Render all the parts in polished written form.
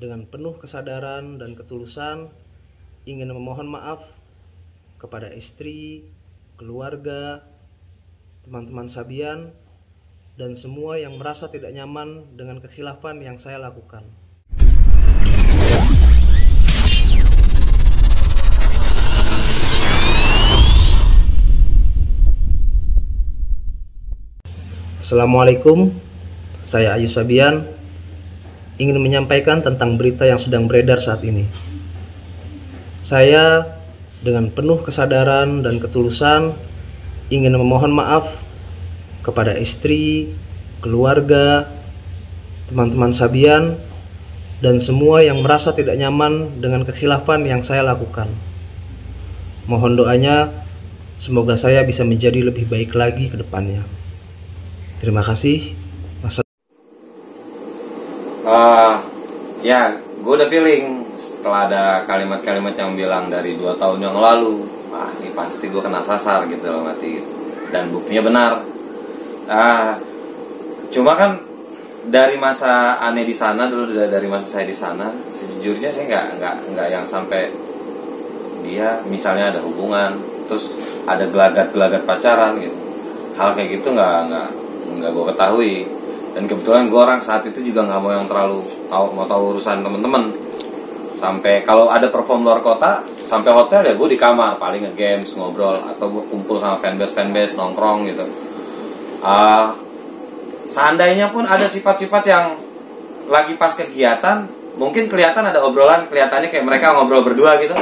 dengan penuh kesadaran dan ketulusan ingin memohon maaf kepada istri, keluarga, teman-teman Sabian, dan semua yang merasa tidak nyaman dengan kekhilafan yang saya lakukan. Assalamualaikum, saya Ayu Sabian, ingin menyampaikan tentang berita yang sedang beredar saat ini. Saya dengan penuh kesadaran dan ketulusan ingin memohon maaf kepada istri, keluarga, teman-teman Sabian, dan semua yang merasa tidak nyaman dengan kekhilafan yang saya lakukan. Mohon doanya, semoga saya bisa menjadi lebih baik lagi ke depannya. Terima kasih. Ya, gue udah feeling setelah ada kalimat-kalimat yang bilang dari 2 tahun yang lalu, ini pasti gue kena sasar gitu loh, mati. Dan buktinya benar. Cuma kan dari masa aneh di sana dulu, dari masa saya di sana, sejujurnya saya nggak yang sampai dia misalnya ada hubungan, terus ada gelagat pacaran gitu. Hal kayak gitu nggak gue ketahui. Dan kebetulan gue orang saat itu juga nggak mau yang terlalu tahu urusan temen-temen. Sampai kalau ada perform luar kota, sampai hotel ya gue di kamar paling nge-games, ngobrol, atau gue kumpul sama fanbase nongkrong gitu. Seandainya pun ada sifat-sifat yang lagi pas kegiatan, mungkin kelihatan ada obrolan, kelihatannya kayak mereka ngobrol berdua gitu.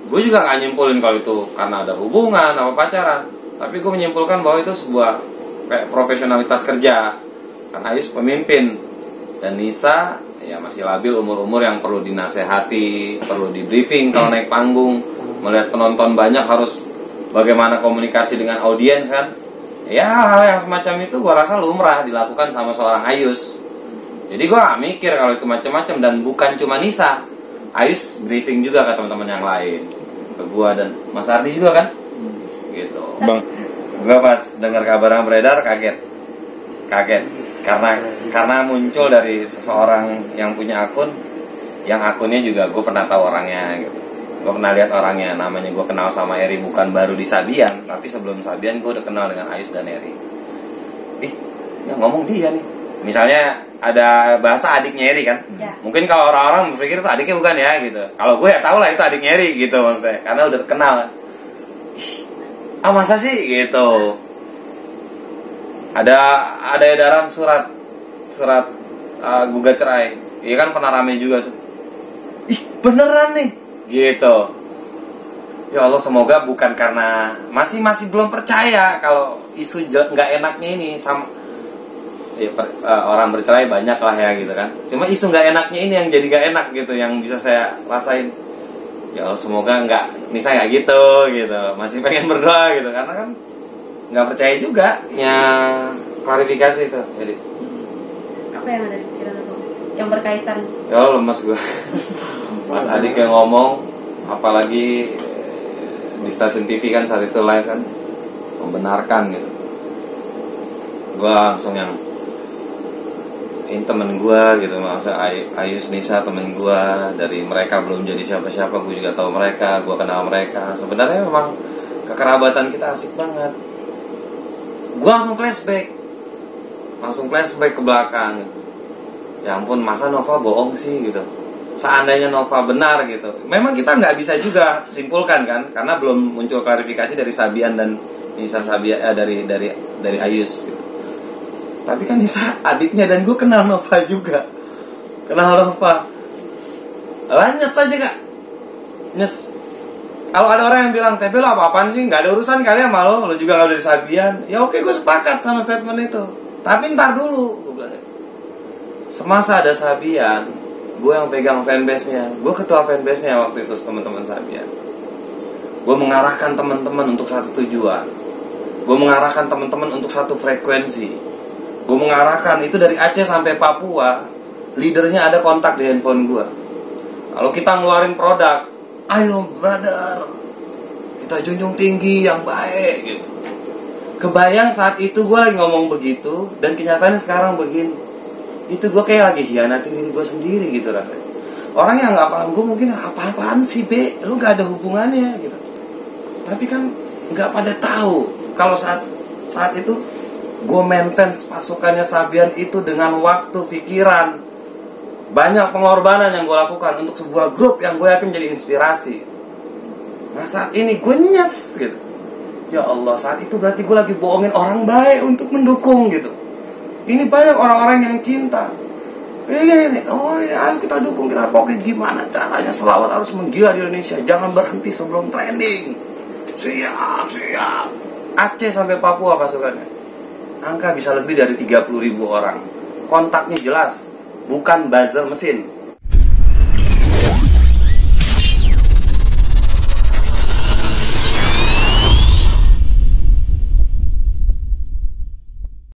Gue juga nggak nyimpulin kalau itu karena ada hubungan apa pacaran, tapi gue menyimpulkan bahwa itu sebuah kayak profesionalitas kerja. Kan Ayus pemimpin dan Nisa ya masih labil umur-umur yang perlu dinasehati, perlu di briefing kalau naik panggung, melihat penonton banyak harus bagaimana komunikasi dengan audiens kan. Ya hal yang semacam itu gue rasa lumrah dilakukan sama seorang Ayus. Jadi gue gak mikir kalau itu macam-macam. Dan bukan cuma Nisa, Ayus briefing juga ke teman-teman yang lain, ke gue dan Mas Ardi juga kan. Gitu Bang. Gue pas dengar kabar yang beredar kaget karena muncul dari seseorang yang punya akun, yang akunnya juga gue pernah tahu orangnya gitu. Gue pernah lihat orangnya, namanya gue kenal sama Eri bukan baru di Sabian, tapi sebelum Sabian gue udah kenal dengan Ayus dan Eri. Yang ngomong dia nih. Misalnya ada bahasa adiknya Eri kan, ya. Mungkin kalau orang-orang berpikir itu adiknya bukan ya gitu. Kalau gue ya tau lah itu adiknya Eri gitu maksudnya, karena udah kenal. Masa sih gitu. Ada edaran surat gugat cerai. Iya kan pernah rame juga tuh. Beneran nih gitu. Ya Allah, semoga bukan karena masih belum percaya kalau isu nggak enaknya ini sama orang bercerai banyak lah ya gitu kan. Cuma isu nggak enaknya ini yang jadi nggak enak gitu, yang bisa saya rasain. Ya Allah, semoga Nisa nggak gitu. Masih pengen berdoa gitu karena kan nggak percaya juga ya. Klarifikasi itu jadi apa yang ada di pikiran aku yang berkaitan ya lemas gue. Mas Adik yang ngomong, apalagi di stasiun TV kan saat itu live kan, membenarkan gitu. Gue langsung yang ini temen gue gitu, maksudnya Ayus Nisa temen gue, dari mereka belum jadi siapa-siapa, gue juga tahu mereka, gue kenal mereka. Sebenarnya memang kekerabatan kita asik banget. Gue langsung flashback ke belakang. Ya ampun, masa Nova bohong sih gitu. Seandainya Nova benar gitu, memang kita nggak bisa juga simpulkan kan, karena belum muncul klarifikasi dari Sabian dan Nisa Sabian, dari Ayus gitu. Tapi kan Nisa adiknya dan gue kenal Nova juga, nyes aja kak, nyes. Kalau ada orang yang bilang, tapi lo apa-apaan sih, nggak ada urusan kalian sama lo juga nggak dari Sabian. Ya oke, gue sepakat sama statement itu. Tapi ntar dulu, gue bilang. Semasa ada Sabian, gue yang pegang fanbase-nya, gue ketua fanbase-nya waktu itu teman-teman Sabian. Gue mengarahkan teman-teman untuk satu tujuan. Gue mengarahkan teman-teman untuk satu frekuensi. Gue mengarahkan itu dari Aceh sampai Papua. Leadernya ada kontak di handphone gue. Kalau kita ngeluarin produk, ayo brother, kita junjung tinggi yang baik gitu. Kebayang saat itu gue lagi ngomong begitu, dan kenyataannya sekarang begini. itu gue kayak lagi hianatin diri gue sendiri gitu rasanya. Orang yang nggak paham gue mungkin apa-apaan sih be, lu gak ada hubungannya gitu. Tapi kan nggak pada tahu kalau saat itu gue maintain pasukannya Sabian itu dengan waktu, pikiran, banyak pengorbanan yang gue lakukan untuk sebuah grup yang gue yakin jadi inspirasi. Nah saat ini gue nyes gitu. Ya Allah, saat itu berarti gue lagi bohongin orang baik untuk mendukung gitu. Ini banyak orang-orang yang cinta. Ini, oh ya, ayo kita dukung, kita pokoknya gimana caranya selawat harus menggila di Indonesia. Jangan berhenti sebelum trending. Siap. Aceh sampai Papua pasukannya. Angka bisa lebih dari 30.000 orang. Kontaknya jelas, bukan buzzer mesin.